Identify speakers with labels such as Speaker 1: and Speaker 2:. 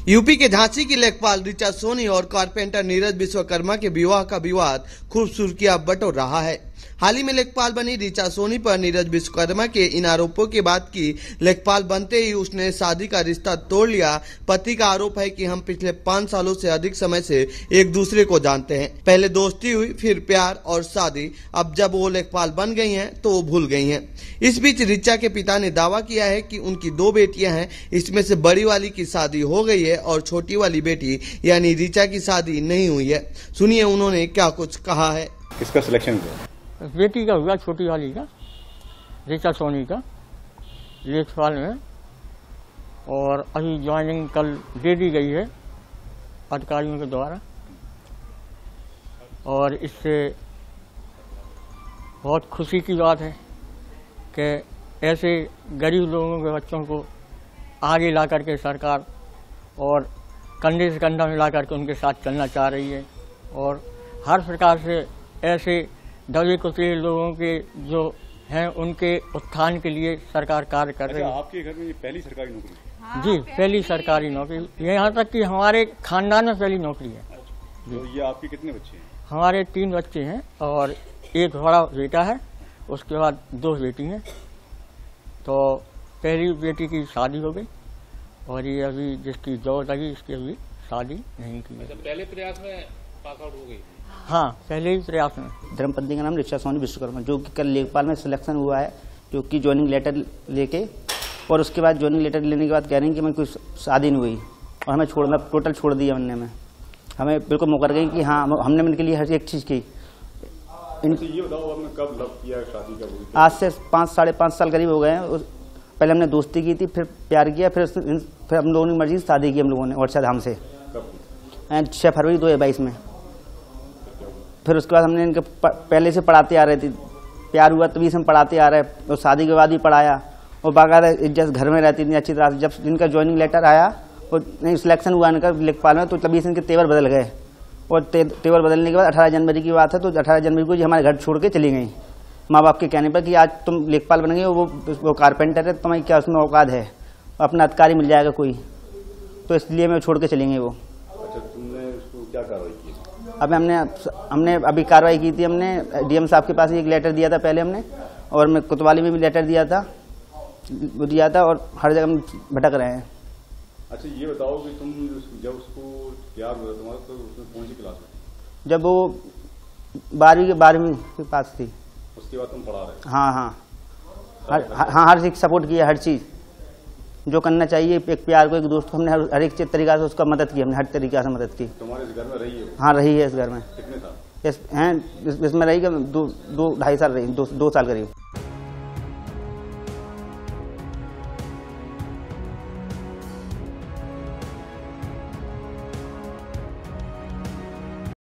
Speaker 1: UP के झांसी की लेखपाल ऋचा सोनी और कारपेंटर नीरज विश्वकर्मा के विवाह का विवाद खूब सुर्खियां बटोर रहा है। हाल ही में लेखपाल बनी ऋचा सोनी पर नीरज विश्वकर्मा के इन आरोपों के बाद की लेखपाल बनते ही उसने शादी का रिश्ता तोड़ लिया। पति का आरोप है कि हम पिछले 5 सालों से अधिक समय से एक दूसरे को जानते हैं। पहले दोस्ती हुई, फिर प्यार और शादी। अब जब वो लेखपाल बन गई हैं तो वो भूल गई हैं। इस बीच ऋचा के पिता ने दावा किया है कि उनकी 2 बेटियां हैं, इसमें से बड़ी वाली की शादी हो गई है और छोटी वाली बेटी यानी ऋचा की शादी नहीं हुई है। सुनिए उन्होंने क्या कुछ कहा है।
Speaker 2: किसका सिलेक्शन हुआ?
Speaker 3: बेटी का हुआ, छोटी वाली का, ऋचा सोनी का, लेखपाल में। और अभी ज्वाइनिंग कल दे दी गई है अधिकारियों के द्वारा। और इससे बहुत खुशी की बात है कि ऐसे गरीब लोगों के बच्चों को आगे ला करके सरकार और कंधे से कंधा मिला करके उनके साथ चलना चाह रही है। और हर प्रकार से ऐसे दबे कुचले लोगों के जो हैं उनके उत्थान के लिए सरकार कार्य कर रही है।
Speaker 2: आपके घर में ये पहली सरकारी नौकरी?
Speaker 3: जी, पहली सरकारी नौकरी। यहाँ तक कि हमारे खानदान में पहली नौकरी है।
Speaker 2: तो ये आपके कितने बच्चे हैं?
Speaker 3: हमारे 3 बच्चे हैं और एक बड़ा बेटा है, उसके बाद 2 बेटी हैं। तो पहली बेटी की शादी हो गई और ये अभी जिसकी जॉब लगी इसकी अभी शादी नहीं की।
Speaker 4: पहले प्रयास में पास आउट हो गई?
Speaker 3: हाँ, पहले ही प्रयास में।
Speaker 5: धर्मपत्नी का नाम ऋचा सोनी विश्वकर्मा, जो कि कल लेखपाल में सिलेक्शन हुआ है, जो कि ज्वाइनिंग लेटर लेके और उसके बाद ज्वाइनिंग लेटर लेने के बाद कह रही हैं कि मैं कोई शादी नहीं हुई और हमें छोड़ना टोटल छोड़ दिया बनने में। हमें बिल्कुल मुकर गई कि हाँ हमने उनके लिए हर एक चीज़ की।
Speaker 2: ये बताओ आपने कब लव किया, शादी कब हुई?
Speaker 5: आज से 5-5.5 साल करीब हो गए हैं। पहले हमने दोस्ती की थी, फिर प्यार किया, फिर हम लोगों ने मर्जी से शादी की हम लोगों ने वर्षा धाम से 6 फरवरी 2022 में। फिर उसके बाद हमने इनके पहले से पढ़ाते आ रहे थे, प्यार हुआ तभी से हम पढ़ाते आ रहे हैं और शादी के बाद भी पढ़ाया और बाकायदा इज्जत घर में रहती थी अच्छी तरह से। जब इनका ज्वाइनिंग लेटर आया और नहीं सिलेक्शन हुआ इनका लेखपाल में, तो तभी से इनके तेवर बदल गए। और तेवर बदलने के बाद 18 जनवरी की बात है, तो 18 जनवरी को जी हमारे घर छोड़ के चली गई माँ बाप के कहने पर कि आज तुम लेखपाल बन गई, वो कारपेंटर है, तुम्हें क्या उसमें औकात है, अपना अधिकारी मिल जाएगा कोई, तो इसलिए मैं छोड़ के चली गई वो।
Speaker 2: अच्छा, तुमने उसको क्या कार्रवाई की?
Speaker 5: अब हमने अभी कार्रवाई की थी। हमने डीएम साहब के पास एक लेटर दिया था पहले हमने, और मैं कोतवाली में भी लेटर दिया था और हर जगह हम भटक रहे हैं।
Speaker 2: अच्छा, ये बताओ कि तुम जब उसको प्यार हुआ तुम्हारा तो उसमें कौन सी क्लास में?
Speaker 5: जब वो 12वीं के पास थी।
Speaker 2: उसके बाद तुम पढ़ा रहे?
Speaker 5: हाँ, हर चीज सपोर्ट किया, हर चीज जो करना चाहिए एक प्यार को, एक दोस्त को, हमने हर एक तरीका से उसका मदद की, हमने हर तरीका से मदद की।
Speaker 2: तुम्हारे इस घर में रही है?
Speaker 5: हाँ, रही है इस घर में।
Speaker 2: कितने साल?
Speaker 5: इसमें रही 2-2.5 साल रही, 2 साल करीब।